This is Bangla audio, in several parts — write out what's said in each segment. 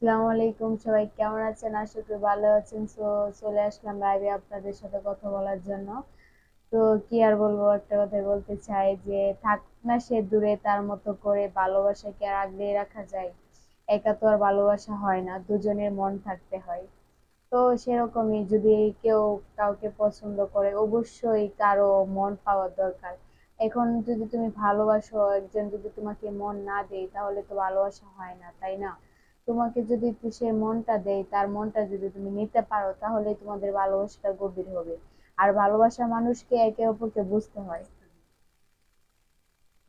আসসালামু আলাইকুম, সবাই কেমন আছেন? আশা করি ভালো আছেন। চলে আসলাম লাইভে আপনাদের সাথে কথা বলার জন্য। তো কি আর বলবো, একটা কথাই বলতে চাই যে থাক না সে দূরে, তার মতো করে ভালোবাসাকে আর আগলে রাখা যায়? একা তো আর ভালোবাসা হয় না, দুজনের মন থাকতে হয়। তো সেরকমই যদি কেউ কাউকে পছন্দ করে, অবশ্যই কারো মন পাওয়া দরকার। এখন যদি তুমি ভালোবাসো, একজন যদি তোমাকে মন না দেয়, তাহলে তো ভালোবাসা হয় না, তাই না? তোমাকে যদি সে মনটা দেয়, তার মনটা যদি তুমি নিতে পারো, তাহলে তোমাদের ভালোবাসাটা গভীর হবে। আর ভালোবাসা মানুষকে একে অপরকে বুঝতে হয়।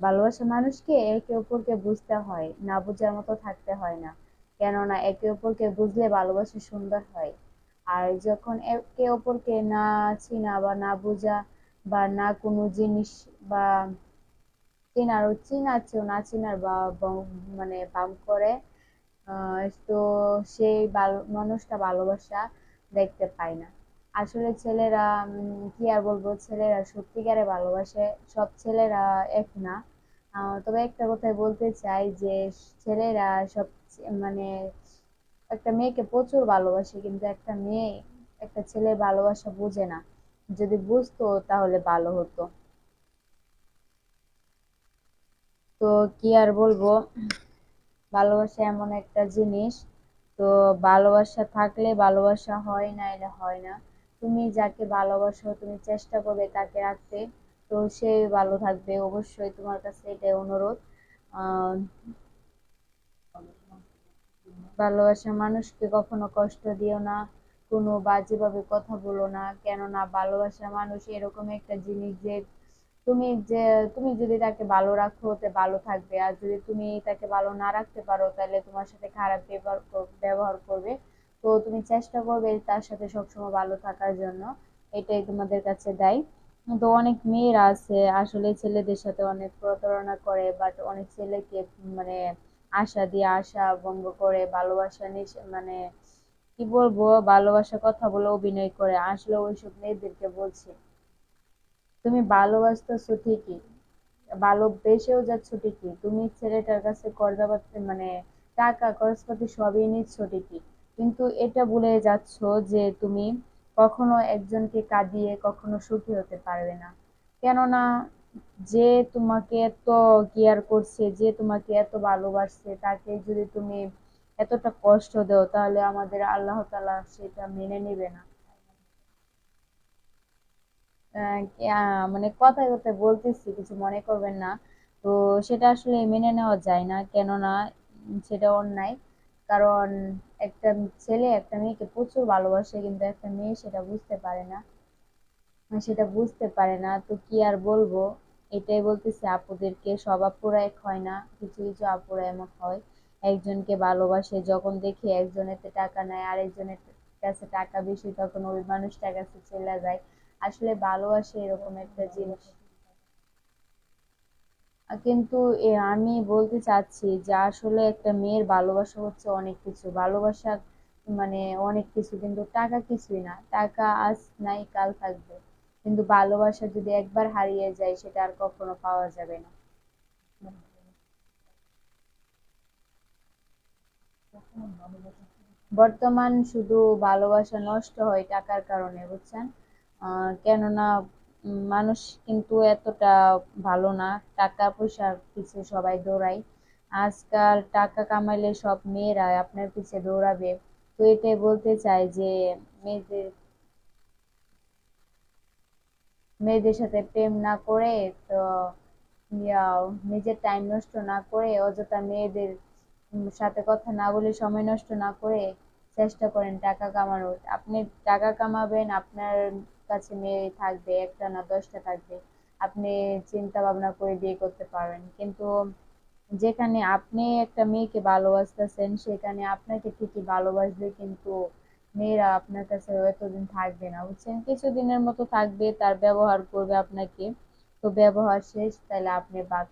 ভালোবাসা মানুষকে একে অপরকে বুঝতে হয়, না বোঝার মতো থাকতে হয় না। কেননা একে অপরকে বুঝলে ভালোবাসা সুন্দর হয়। আর যখন একে অপরকে না চিনা বা না বোঝা, বা না কোনো জিনিস, বা চেনার ও চেনার না চেনার বা মানে বাম করে, তো সেই মানুষটা ভালোবাসা দেখতে পায় না। আসলে ছেলেরা কি আর বলবো, ছেলেরা সত্যিকারে ভালোবাসে। সব ছেলেরা এক না। তবে একটা কথাই বলতে চাই যে ছেলেরা সব মানে একটা মেয়েকে প্রচুর ভালোবাসে, কিন্তু একটা মেয়ে একটা ছেলের ভালোবাসা বুঝে না। যদি বুঝতো তাহলে ভালো হতো। তো কি আর বলবো, ভালোবাসা এমন একটা জিনিস। তো ভালোবাসা থাকলে ভালোবাসা হয়, না এলে হয় না। তুমি যাকে ভালোবাসো, তুমি চেষ্টা করবে তাকে রাখতে। তো সে ভালো থাকবে, অবশ্যই তোমার কাছে এটাই অনুরোধ। আহ ভালোবাসা মানুষকে কখনো কষ্ট দিও না, কোনো বাজে ভাবে কথা বলো না। কেননা ভালোবাসা মানুষ এরকম একটা জিনিস যে তুমি যে তুমি যদি তাকে ভালো রাখো, তে ভালো থাকবে। আর যদি তুমি তাকে ভালো না রাখতে পারো, তাহলে তোমার সাথে খারাপ ব্যবহার করবে। তো তুমি চেষ্টা করবে তার সাথে সবসময় ভালো থাকার জন্য। এটাই তোমাদের কাছে দায়ী। তো অনেক মেয়েরা আছে আসলে ছেলেদের সাথে অনেক প্রতারণা করে, বাট অনেক ছেলেকে মানে আশা দিয়ে আশা ভঙ্গ করে, ভালোবাসা মানে কি বলবো, ভালোবাসার কথা বলে অভিনয় করে। আসলে ওইসব মেয়েদেরকে বলছি, তুমি ভালোবাসতেছো ঠিকই, ভালোবেসেও যাচ্ছ ঠিকই, তুমি ছেলেটার কাছে করদাবাতে মানে টাকা খরচপাতি সবই নিচ্ছ ঠিকই, কিন্তু এটা ভুলে যাচ্ছ যে তুমি কখনো একজনকে কাঁদিয়ে কখনো সুখী হতে পারবে না। কেননা যে তোমাকে এত কেয়ার করছে, যে তোমাকে এত ভালোবাসছে, তাকে যদি তুমি এতটা কষ্ট দাও, তাহলে আমাদের আল্লাহ তাআলা সেটা মেনে নেবে না। মানে কথায় কথায় বলতেছি, কিছু মনে করবেন না। তো সেটা আসলে মেনে নেওয়া যায় না, কেননা সেটা অন্যায়। কারণ একটা ছেলে একটা মেয়েকে প্রচুর ভালোবাসে, কিন্তু একটা মেয়ে সেটা বুঝতে পারে না। তো কি আর বলবো, এটাই বলতেছি আপুদেরকে, সব আপুরা এক হয় না, কিছু কিছু আপুরা এমন হয়, একজনকে ভালোবাসে, যখন দেখি একজনের টাকা নেয়, আরেকজনের কাছে টাকা বেশি, তখন ওই মানুষটার কাছে চলে যায়। আসলে ভালোবাসা এরকম একটা জিনিস। কিন্তু আমি বলতে চাচ্ছি যে আসলে একটা মেয়ের ভালোবাসা হচ্ছে অনেক কিছু। ভালোবাসা মানে অনেক কিছু, কিন্তু টাকা কিছুই না। টাকা আজ নাই কাল থাকবে, কিন্তু ভালোবাসা যদি একবার হারিয়ে যায়, সেটা আর কখনো পাওয়া যাবে না। বর্তমান শুধু ভালোবাসা নষ্ট হয় টাকার কারণে, বুঝছেন? কেননা মানুষ কিন্তু এতটা ভালো না, টাকা পয়সার পিছে সবাই দৌড়ায়। আজকাল টাকা কামাইলে সব মেয়েরা আপনার পিছে দৌড়াবে। তো এটাই বলতে চাই যে মেয়েদের মেয়েদের সাথে প্রেম না করে, তো ইয়া, নিজের টাইম নষ্ট না করে, অযথা মেয়েদের সাথে কথা না বলে, সময় নষ্ট না করে চেষ্টা করেন টাকা কামানোর। আপনি টাকা কামাবেন, আপনার কাছে মেয়ে থাকবে, একটা না 10টা থাকবে। আপনি চিন্তা ভাবনা করে বিয়ে করতে পারবেন, কিন্তু যেখানে আপনি একটা মেয়েকে ভালোবাসতেছেন, সেখানে আপনাকে ঠিকই ভালোবাসবে, কিন্তু মেয়েরা আপনার কাছে এতদিন থাকবে না, বুঝছেন? কিছুদিনের মতো থাকবে, তার ব্যবহার করবে আপনাকে। তো ব্যবহার শেষ, তাহলে আপনি বাদ।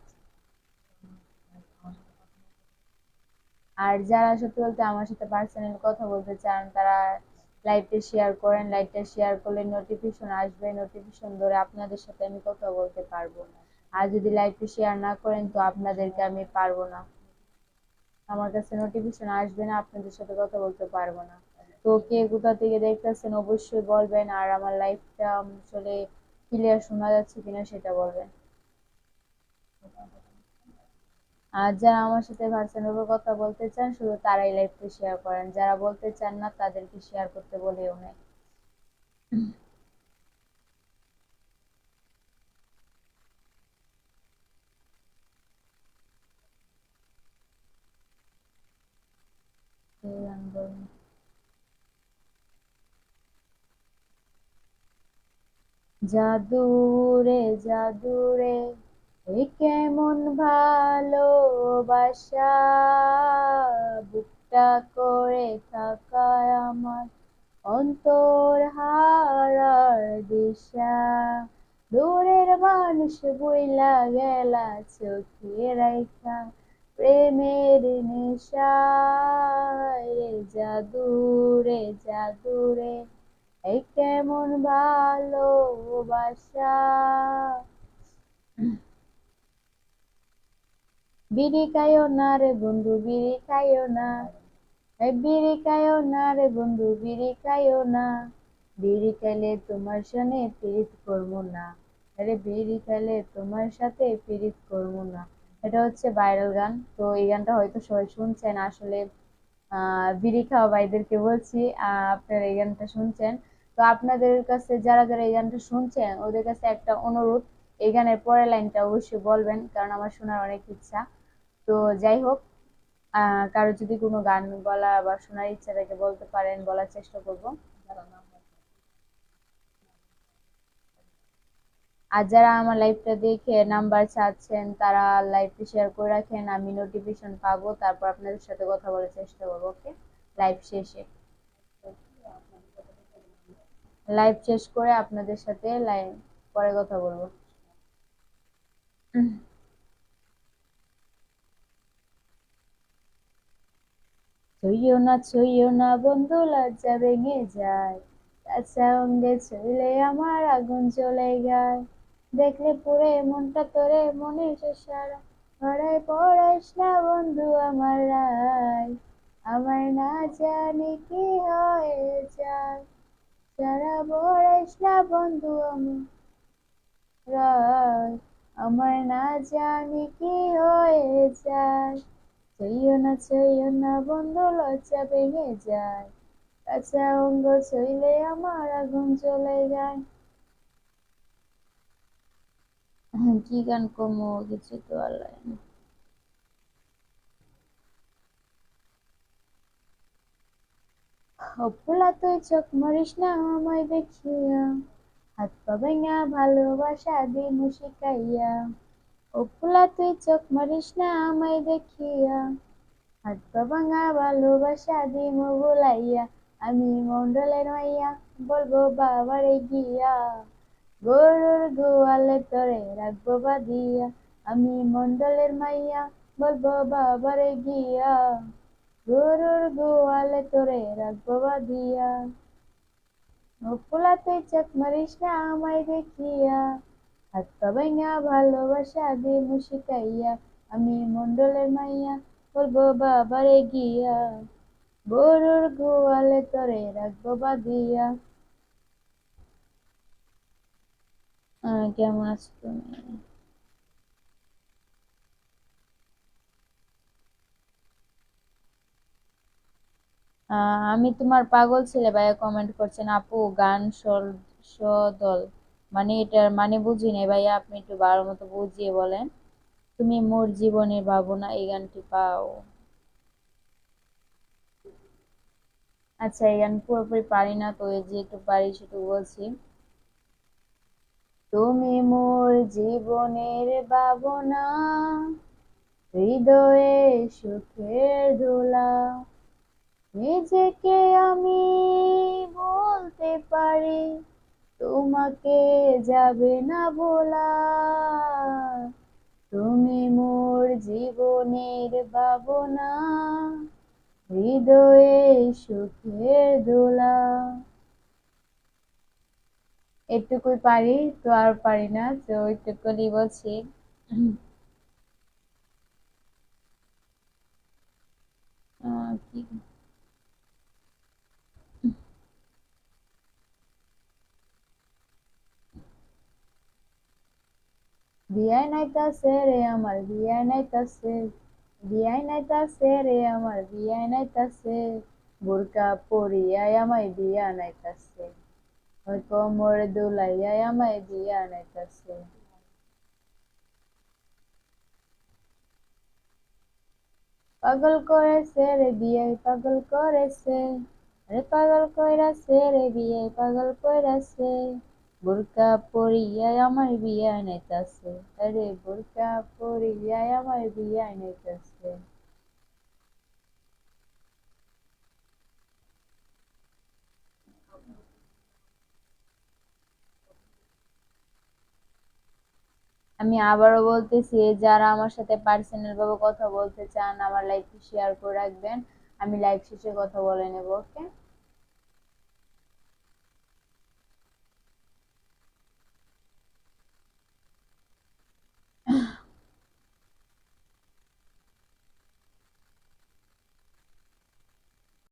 আর যারা সত্যি বলতে আমার সাথে পার্সোনাল কথা বলতে চান, তারা লাইভটা শেয়ার করেন। লাইভটা শেয়ার করলে নোটিফিকেশন আসবে, নোটিফিকেশন ধরে আপনাদের সাথে আমি কথা বলতে পারবো। আর যদি লাইভটা শেয়ার না করেন, তো আপনাদেরকে আমি পারবো না। আমার কাছে নোটিফিকেশন আসবে না, আপনাদের সাথে কথা বলতে পারবো না। তো কে কোথা থেকে দেখতেছেন অবশ্যই বলবেন, আর আমার লাইফটা আসলে ক্লিয়ার শোনা যাচ্ছে কিনা সেটা বলবেন। আর যারা আমার সাথে ভার্সনের উপর কথা বলতে চান শুধু তারাই লাইভটা শেয়ার করেন, যারা বলতে চান না তাদেরকে শেয়ার করতে বলেও নেই। এই গান বলুন। জাদুরে জাদুরে এ কেমন ভালোবাসা, বুকটা করে থাকায় আমার অন্তর হারার দিশা, দূরের মানুষ বইলা গেলা চোখে রাইখা প্রেমের নেশা, রে জাদু রে জাদু রে এই কেমন ভালোবাসা। বিড়ি খাইও না রে বন্ধু বিড়ি খাইও না, এই বিড়ি খাইও না রে বন্ধু বিড়ি খাইও না, বিড়ি খাইলে তোমার সঙ্গে পীড়িত করবো না, আরে বিড়ি খাইলে তোমার সাথে পীড়িত করবো না। এটা হচ্ছে ভাইরাল গান, তো এই গানটা হয়তো সবাই শুনছেন আসলে। বিড়ি খাওয়া ভাইদেরকে বলছি, আপনারা এই গানটা শুনছেন। তো আপনাদের কাছে যারা যারা এই গানটা শুনছেন ওদের কাছে একটা অনুরোধ, এই গানের পরের লাইনটা অবশ্যই বলবেন, কারণ আমার শোনার অনেক ইচ্ছা। তো যাই হোক, কারো যদি কোনো গান বলা বা শোনার ইচ্ছা থাকে বলতে পারেন, বলার চেষ্টা করব। আর যারা আমার লাইভটা দেখে নাম্বার চাচ্ছেন তারা লাইভটি শেয়ার করে রাখেন, আমি নোটিফিকেশন পাবো, তারপর আপনাদের সাথে কথা বলার চেষ্টা করবো। ওকে, লাইভ শেষে, লাইভ শেষ করে আপনাদের সাথে লাইভ পরে কথা বলবো। ছুঁইও না বন্ধু লজ্জা ভেঙে যায়, কাঁচা অঙ্গে ছুঁইলে আমার আগুন জ্বলে যায়, দেখলে পুরে মনটা তোরে মনে সারা, ধরায় পড়াইস না বন্ধু আমার রায়, আমার না জানি কি হয়ে যায়, সারা পড়াইস না বন্ধু আমার রায়, আমার না জানি কি হয়ে যায়, ছুঁইও না বন্ধু লজ্জা ভেঙে যায়, কাঁচা অঙ্গ ছুঁইলে আমার আগুন জ্বলে যায়। কি গান কমো, কিছু তো আল্লাহ জানে। ও পোলা তুই চোখ মরিস না আমায় দেখিয়া, হাত পা ভেঙা ভালোবাসা দিমু শিখাইয়া, ও পোলা তুই চোখ মরিস না আমায় দেখিয়া, হাত পা ভাঙা ভালোবাসা দিমু ভুলাইয়া, আমি মন্ডলের মাইয়া বলবো বাবারে গিয়া, গরুর গোয়ালে তোরে রাখবো বাঁধিয়া, আমি মন্ডলের মাইয়া বলবো বাবারে গিয়া, গরুর গোয়ালে তোরে রাখবো বাঁধিয়া, ও পোলা তুই চোখ মারিস না আমায় দেখিয়া, হাত পা ভাঙা ভালোবাসা দিমু শিখাইয়া, আমি মন্ডলের মাইয়া বলবো বাবারে গিয়া, গরুর গোয়ালে তোরে রাখবো বাঁধিয়া। কেমন আছো তুমি? আমি তোমার পাগল ছেলে ভাইয়া কমেন্ট করছেন, আপু গান সদল মানে এটার মানে বুঝি নাই ভাইয়া, আপনি একটু ভালো মতো বুঝিয়ে বলেন। তুমি মোর জীবনের ভাবনা এই গানটি পাও। আচ্ছা, এই গান পুরোপুরি পারি না, তো এই যে একটু পারি সেটু বলছি। তুমি মোর জীবনের ভাবনা, হৃদয়ে সুখের দোলা, নিজেকে আমি বলতে পারি তোমাকে যাবে না বলা, তুমি মোর জীবনের ভাবনা, হৃদয়ে সুখের দোলা। এটুকুই পারি, তো আর পারি না, তো একটুখানি বলছি। বিয়াই নাইতাছে রে আমার বিয়াই নাইতাছে, বিয়াই নাইতাছে রে আমার বিয়াই নাইতাছে, বোরকা পরিয়াই আমায় বিয়া নাইতাছে, ওই কোমর দুলাইয়াই আমায় বিয়া নাইতাছে। পাগল করেছে রে বিয়াই পাগল করেছে, আরে পাগল কইরাছে রে বিয়াই পাগল কইরাছে, বোরকা পরিয়া আমার বিয়া নাইতাছে, আরে বোরকা পরিয়া আমার বিয়া নাইতাছে। আমি আবারও বলতেছি, যারা আমার সাথে পার্সোনাল ভাবে কথা বলতে চান আমার লাইভটি শেয়ার করে রাখবেন, আমি লাইভ শেষে কথা বলে নেব, ওকে।